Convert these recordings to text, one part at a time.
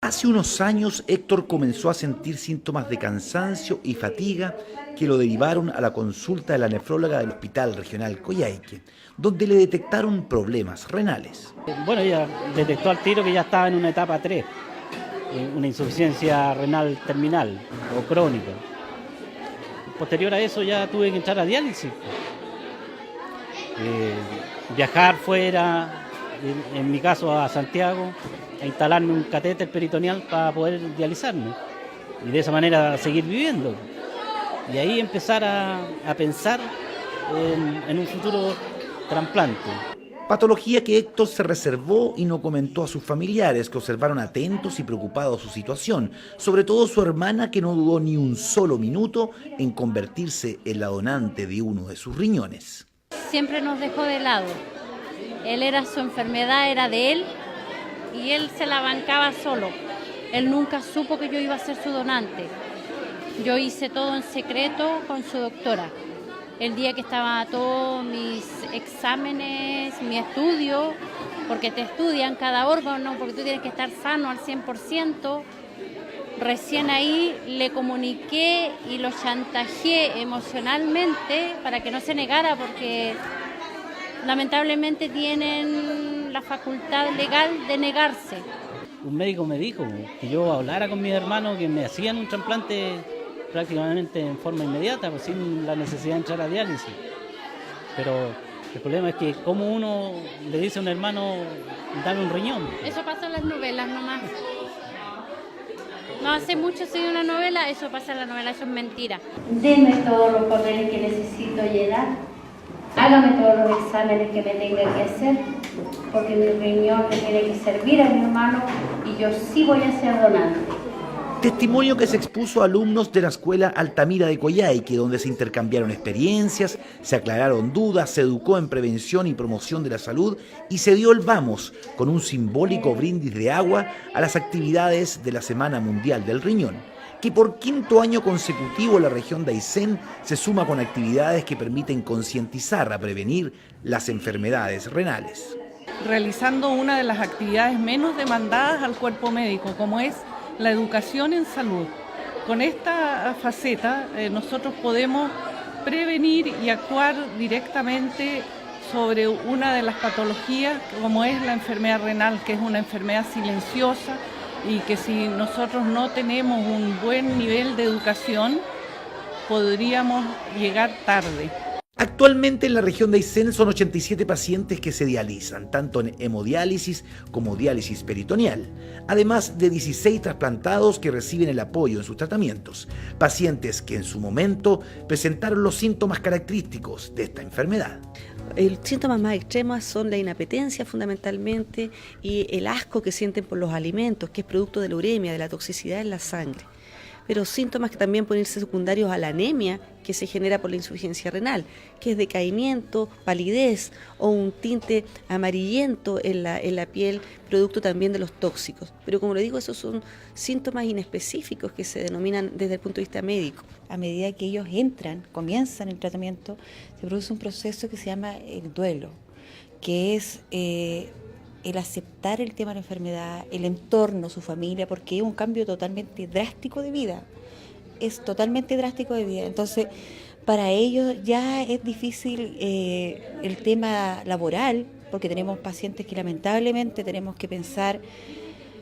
Hace unos años Héctor comenzó a sentir síntomas de cansancio y fatiga que lo derivaron a la consulta de la nefróloga del Hospital Regional Coyhaique, donde le detectaron problemas renales. Bueno, ella detectó al tiro que ya estaba en una etapa 3, una insuficiencia renal terminal o crónica. Posterior a eso ya tuve que entrar a diálisis. Viajar fuera, en mi caso a Santiago, a instalarme un catéter peritoneal para poder dializarme y de esa manera seguir viviendo. Y ahí empezar a pensar en un futuro trasplante. Patología que Héctor se reservó y no comentó a sus familiares, que observaron atentos y preocupados su situación, sobre todo su hermana, que no dudó ni un solo minuto en convertirse en la donante de uno de sus riñones. Siempre nos dejó de lado. Su enfermedad era de él y él se la bancaba solo. Él nunca supo que yo iba a ser su donante. Yo hice todo en secreto con su doctora. El día que estaba todos mis exámenes, mi estudio, porque te estudian cada órgano, porque tú tienes que estar sano al 100%, recién ahí le comuniqué y lo chantajeé emocionalmente para que no se negara, porque lamentablemente tienen la facultad legal de negarse. Un médico me dijo que yo hablara con mis hermanos, que me hacían un trasplante prácticamente en forma inmediata, pues sin la necesidad de entrar a diálisis. Pero el problema es que como uno le dice a un hermano, dame un riñón. Eso pasa en las novelas nomás. No hace mucho seguí una novela, eso pasa en la novela, eso es mentira. Deme todos los papeles que necesito llenar, hágame todos los exámenes que me tenga que hacer, porque mi riñón le tiene que servir a mi hermano y yo sí voy a ser donante. Testimonio que se expuso a alumnos de la escuela Altamira de Coyhaique, donde se intercambiaron experiencias, se aclararon dudas, se educó en prevención y promoción de la salud y se dio el vamos con un simbólico brindis de agua a las actividades de la Semana Mundial del Riñón, que por quinto año consecutivo la región de Aysén se suma con actividades que permiten concientizar a prevenir las enfermedades renales. Realizando una de las actividades menos demandadas al cuerpo médico, como es la educación en salud. Con esta faceta nosotros podemos prevenir y actuar directamente sobre una de las patologías, como es la enfermedad renal, que es una enfermedad silenciosa y que si nosotros no tenemos un buen nivel de educación, podríamos llegar tarde. Actualmente en la región de Aysén son 87 pacientes que se dializan, tanto en hemodiálisis como diálisis peritoneal, además de 16 trasplantados que reciben el apoyo en sus tratamientos, pacientes que en su momento presentaron los síntomas característicos de esta enfermedad. Los síntomas más extremos son la inapetencia fundamentalmente y el asco que sienten por los alimentos, que es producto de la uremia, de la toxicidad en la sangre. Pero síntomas que también pueden ser secundarios a la anemia que se genera por la insuficiencia renal, que es decaimiento, palidez o un tinte amarillento en la piel, producto también de los tóxicos. Pero como le digo, esos son síntomas inespecíficos que se denominan desde el punto de vista médico. A medida que ellos comienzan el tratamiento, se produce un proceso que se llama el duelo, que es el aceptar el tema de la enfermedad, el entorno, su familia, porque es un cambio totalmente drástico de vida. Es totalmente drástico de vida. Entonces, para ellos ya es difícil el tema laboral, porque tenemos pacientes que lamentablemente tenemos que pensar,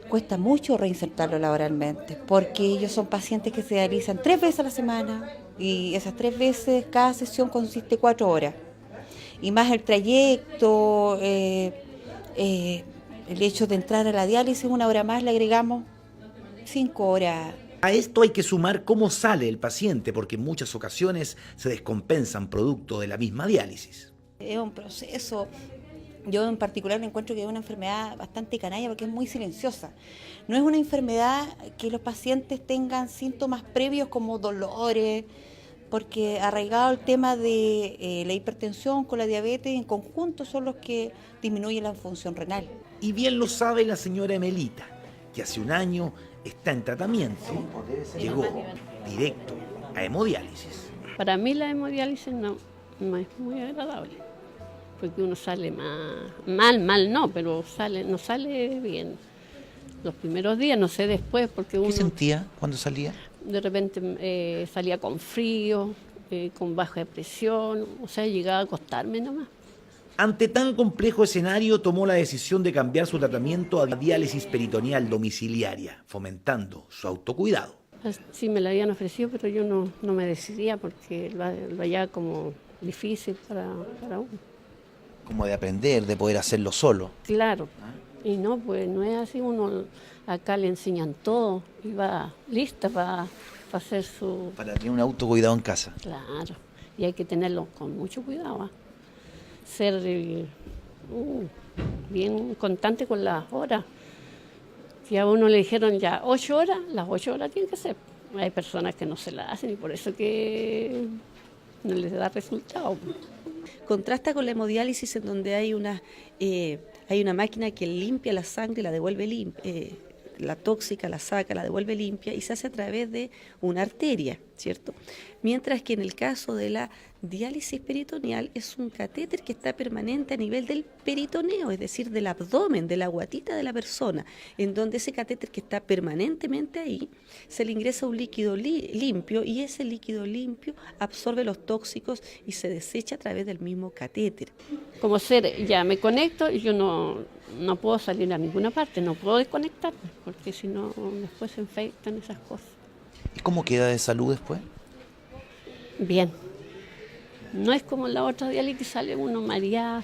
cuesta mucho reinsertarlo laboralmente, porque ellos son pacientes que se dializan 3 veces a la semana y esas 3 veces, cada sesión consiste 4 horas. Y más el trayecto, el hecho de entrar a la diálisis 1 hora más, le agregamos 5 horas. A esto hay que sumar cómo sale el paciente, porque en muchas ocasiones se descompensan producto de la misma diálisis. Es un proceso, yo en particular encuentro que es una enfermedad bastante canalla porque es muy silenciosa. No es una enfermedad que los pacientes tengan síntomas previos como dolores, porque arraigado el tema de la hipertensión con la diabetes, en conjunto son los que disminuyen la función renal. Y bien lo sabe la señora Emelita, que hace un año está en tratamiento. Llegó directo a hemodiálisis. Para mí la hemodiálisis no es muy agradable, porque uno sale mal no, pero no sale bien. los primeros días, no sé después, porque uno ¿Qué sentía cuando salía? de repente salía con frío, con baja presión, o sea, llegaba a acostarme nomás. Ante tan complejo escenario, tomó la decisión de cambiar su tratamiento a diálisis peritoneal domiciliaria, fomentando su autocuidado. Sí me la habían ofrecido, pero yo no me decidía porque lo hallaba como difícil para uno. Como de aprender, de poder hacerlo solo. Claro, y no, pues no es así, uno acá le enseñan todo y va lista para hacer su... Para tener un autocuidado en casa. Claro, y hay que tenerlo con mucho cuidado, ser bien constante con las horas. Si a uno le dijeron ya 8 horas, las 8 horas tienen que ser. Hay personas que no se las hacen y por eso que no les da resultado. Contrasta con la hemodiálisis, en donde hay una máquina que limpia la sangre, la devuelve limpia, la tóxica la saca, la devuelve limpia y se hace a través de una arteria, ¿cierto? Mientras que en el caso de la diálisis peritoneal es un catéter que está permanente a nivel del peritoneo, es decir, del abdomen, de la guatita de la persona, en donde ese catéter que está permanentemente ahí, se le ingresa un líquido limpio y ese líquido limpio absorbe los tóxicos y se desecha a través del mismo catéter. Como ser, ya me conecto y yo no puedo salir a ninguna parte, no puedo desconectarme, porque si no después se infectan esas cosas. ¿Y cómo queda de salud después? Bien. No es como la otra diálisis, sale uno mareado,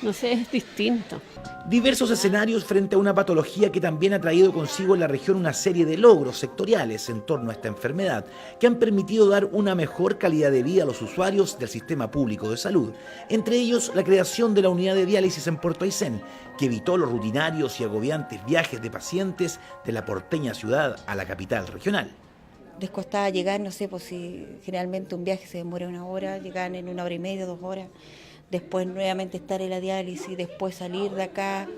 no sé, es distinto. Diversos escenarios frente a una patología que también ha traído consigo en la región una serie de logros sectoriales en torno a esta enfermedad que han permitido dar una mejor calidad de vida a los usuarios del sistema público de salud. Entre ellos, la creación de la unidad de diálisis en Puerto Aysén, que evitó los rutinarios y agobiantes viajes de pacientes de la porteña ciudad a la capital regional. Les costaba llegar, no sé, pues si generalmente un viaje se demora 1 hora, llegan en 1 hora y media, 2 horas, después nuevamente estar en la diálisis, después salir de acá,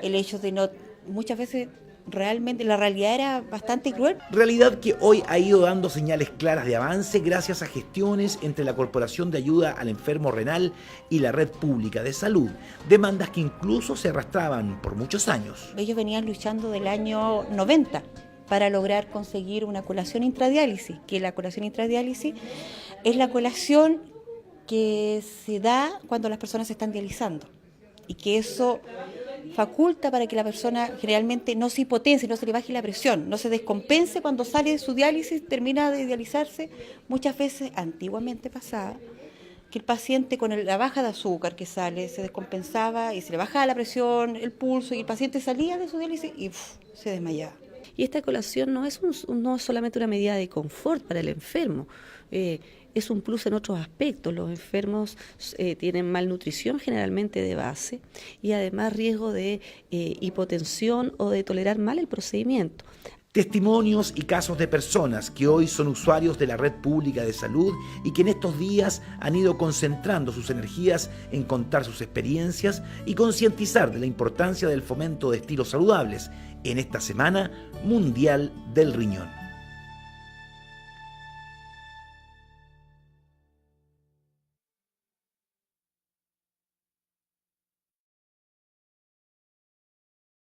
el hecho de no, muchas veces realmente la realidad era bastante cruel. Realidad que hoy ha ido dando señales claras de avance gracias a gestiones entre la Corporación de Ayuda al Enfermo Renal y la Red Pública de Salud, demandas que incluso se arrastraban por muchos años. Ellos venían luchando del año 90. Para lograr conseguir una colación intradiálisis, que la colación intradiálisis es la colación que se da cuando las personas se están dializando y que eso faculta para que la persona generalmente no se hipotense, no se le baje la presión, no se descompense cuando sale de su diálisis, termina de dializarse. Muchas veces, antiguamente pasaba, que el paciente con la baja de azúcar que sale se descompensaba y se le bajaba la presión, el pulso y el paciente salía de su diálisis y se desmayaba. Y esta colación no es solamente una medida de confort para el enfermo, es un plus en otros aspectos. Los enfermos tienen malnutrición generalmente de base y además riesgo de hipotensión o de tolerar mal el procedimiento. Testimonios y casos de personas que hoy son usuarios de la Red Pública de Salud y que en estos días han ido concentrando sus energías en contar sus experiencias y concientizar de la importancia del fomento de estilos saludables en esta Semana Mundial del Riñón.